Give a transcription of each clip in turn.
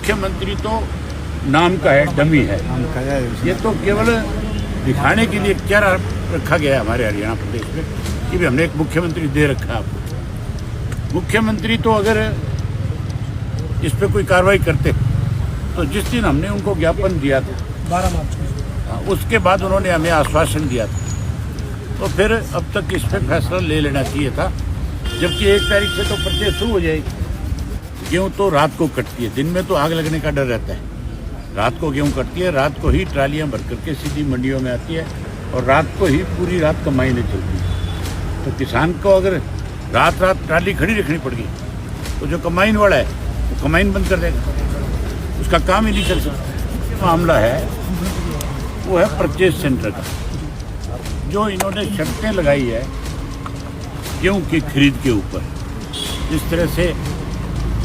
मुख्यमंत्री तो नाम का है, डमी है। ये तो केवल दिखाने के लिए क्या रखा गया है हमारे हरियाणा प्रदेश में कि भी हमने एक मुख्यमंत्री दे रखा है आपको। मुख्यमंत्री तो अगर इस पर कोई कार्रवाई करते तो जिस दिन हमने उनको ज्ञापन दिया था 12 मार्च को, उसके बाद उन्होंने हमें आश्वासन दिया था, तो फिर अब तक इस पर फैसला ले लेना चाहिए था। जबकि 1 तारीख से तो परचेज शुरू हो जाएगी। गेहूँ तो रात को कटती है, दिन में तो आग लगने का डर रहता है। रात को गेहूँ कटती है, रात को ही ट्रालियाँ भर करके सीधी मंडियों में आती है और रात को ही पूरी रात कमाईने चलती है। तो किसान को अगर रात ट्राली खड़ी रखनी पड़ गई तो जो कमाईन वाला है वो कमाईन बंद कर देगा, उसका काम ही नहीं चल सकता। मामला है वो है परचेज सेंटर का, जो इन्होंने शर्तें लगाई है गेहूँ की खरीद के ऊपर। जिस तरह से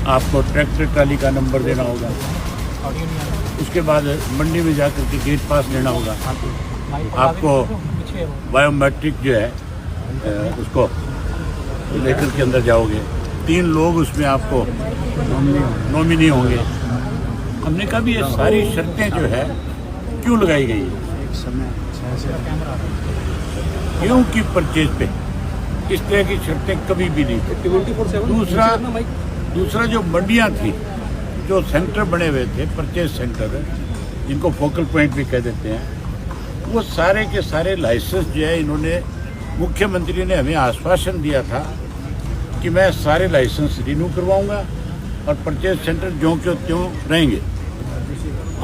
आपको ट्रैक्टर ट्राली का नंबर देना होगा, उसके बाद मंडी में जाकर के गेट पास लेना होगा, आपको बायोमेट्रिक जो है उसको लेकर के अंदर जाओगे, 3 लोग उसमें आपको नॉमिनी होंगे। हमने कहा भी ये सारी शर्तें जो है क्यों लगाई गई है? गेहूँ की परचेज पे इस तरह की शर्तें कभी भी नहीं थी। दूसरा जो मंडियाँ थी, जो सेंटर बने हुए थे, परचेज सेंटर जिनको फोकल पॉइंट भी कह देते हैं, वो सारे के सारे लाइसेंस जो है इन्होंने, मुख्यमंत्री ने हमें आश्वासन दिया था कि मैं सारे लाइसेंस रिन्यू करवाऊंगा और परचेज सेंटर ज्यों क्यों त्यों रहेंगे।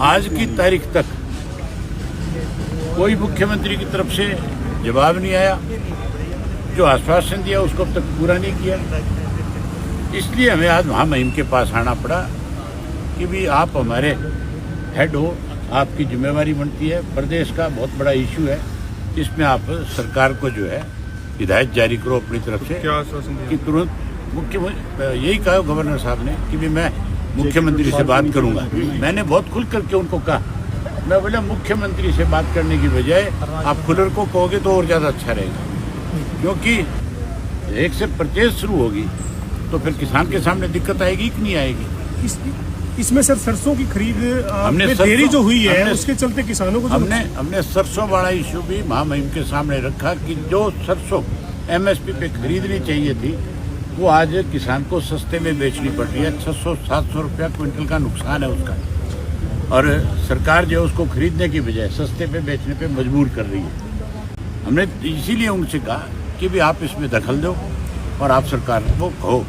आज की तारीख तक कोई मुख्यमंत्री की तरफ से जवाब नहीं आया। जो आश्वासन दिया उसको अब तक पूरा नहीं किया। इसलिए हमें आज महामहिम के पास आना पड़ा कि भी आप हमारे हेड हो, आपकी जिम्मेवारी बनती है। प्रदेश का बहुत बड़ा इशू है, इसमें आप सरकार को जो है हिदायत जारी करो अपनी तरफ से। क्या आश्वासन दिया? कि तुरंत यही कहा गवर्नर साहब ने कि भी मैं मुख्यमंत्री से बात करूंगा। मैंने बहुत खुल करके उनको कहा, मैं बोला मुख्यमंत्री से बात करने की बजाय आप खुलर को कहोगे तो और ज़्यादा अच्छा रहेगा, क्योंकि 1 से परचेज शुरू होगी तो फिर किसान के सामने दिक्कत आएगी कि नहीं आएगी। इसमें सर सरसों की खरीद हमने देरी जो हुई है उसके चलते किसानों को हमने सरसों वाला इशू भी महामहिम के सामने रखा कि जो सरसों MSP पे खरीदनी चाहिए थी वो आज किसान को सस्ते में बेचनी पड़ रही है। 600-700 रुपया क्विंटल का नुकसान है उसका, और सरकार जो है उसको खरीदने की बजाय सस्ते पे बेचने पे मजबूर कर रही है। हमने इसीलिए उनसे कहा कि भी आप इसमें दखल दो और आप सरकार को कहो